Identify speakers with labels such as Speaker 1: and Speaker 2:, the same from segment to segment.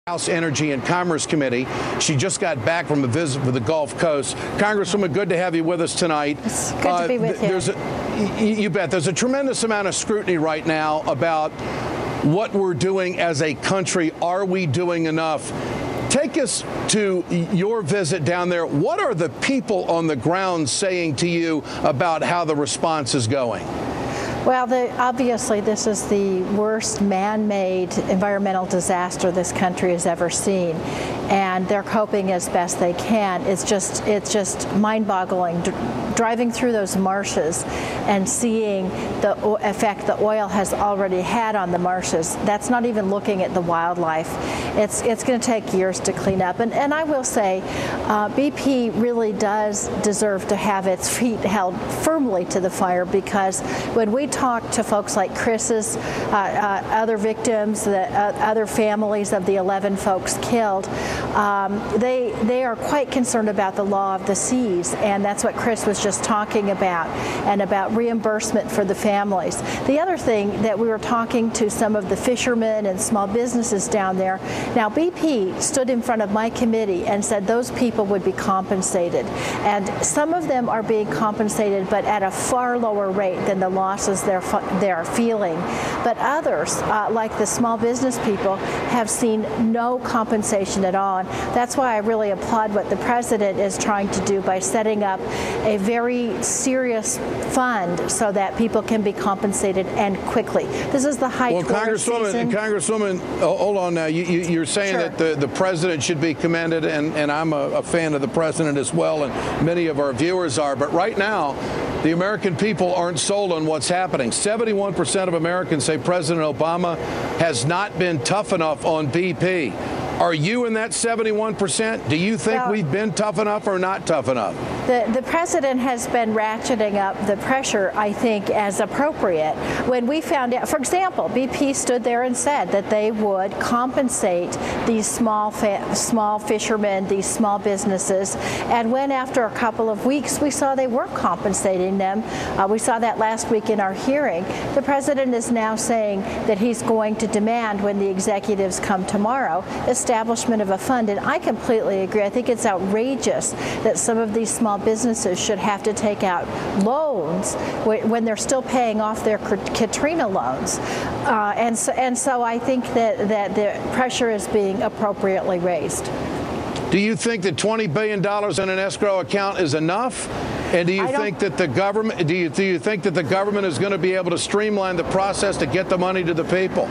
Speaker 1: House Energy and Commerce Committee. She just got back from a visit with the Gulf Coast. Congresswoman, good to have you with us tonight.
Speaker 2: It's good to be with you.
Speaker 1: You bet. There's a tremendous amount of scrutiny right now about what we're doing as a country. Are we doing enough? Take us to your visit down there. What are the people on the ground saying to you about how the response is going?
Speaker 2: Well, obviously, this is the worst man-made environmental disaster this country has ever seen, and they're coping as best they can. It's just mind-boggling driving through those marshes and seeing the effect the oil has already had on the marshes. That's not even looking at the wildlife. It's going to take years to clean up. And I will say, BP really does deserve to have its feet held firmly to the fire, because when we talk to folks like Chris's, other victims, the other families of the 11 folks killed, they are quite concerned about the law of the seas, and that's what Chris was just talking about, and about reimbursement for the families. The other thing that we were talking to some of the fishermen and small businesses down there. Now, BP stood in front of my committee and said those people would be compensated, and some of them are being compensated, but at a far lower rate than the losses they're feeling. But others, like the small business people, have seen no compensation at all. And that's why I really applaud what the president is trying to do by setting up a very serious fund so that people can be compensated, and quickly. This is the high tourist season.
Speaker 1: Congresswoman, hold on now. You're saying
Speaker 2: Sure.
Speaker 1: that the president should be commended, and I'm a fan of the president as well, and many of our viewers are. But right now, the American people aren't sold on what's happening. 71% of Americans say President Obama has not been tough enough on BP. Are you in that 71%? Do you think we've been tough enough or not tough enough?
Speaker 2: The president has been ratcheting up the pressure, I think, as appropriate. When we found out, for example, BP stood there and said that they would compensate these small fishermen, these small businesses, and when after a couple of weeks we saw they weren't compensating them, we saw that last week in our hearing, the president is now saying that he's going to demand, when the executives come tomorrow, establishment of a fund. And I completely agree. I think it's outrageous that some of these small businesses should have to take out loans when they're still paying off their Katrina loans. And so I think that the pressure is being appropriately raised.
Speaker 1: Do you think that $20 billion in an escrow account is enough? And do you think that the government do you think that the government is going to be able to streamline the process to get the money to the people?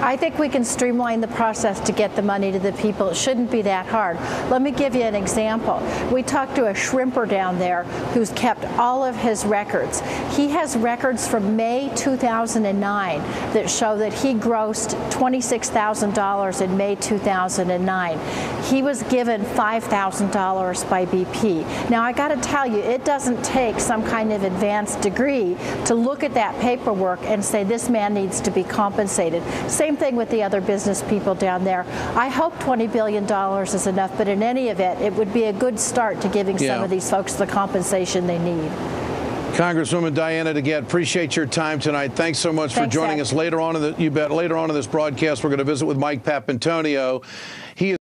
Speaker 2: I think we can streamline the process to get the money to the people. It shouldn't be that hard. Let me give you an example. We talked to a shrimper down there who's kept all of his records. He has records from May 2009 that show that he grossed $26,000 in May 2009. He was given $5,000 by BP. Now, I got to tell you, it doesn't take some kind of advanced degree to look at that paperwork and say this man needs to be compensated. Same thing with the other business people down there. I hope $20 billion is enough, but in any event, it would be a good start to giving some of these folks the compensation they need.
Speaker 1: Congresswoman Diana DeGette, appreciate your time tonight. Thanks so much for joining us. Later on in this broadcast, we're going to visit with Mike Papantonio. He is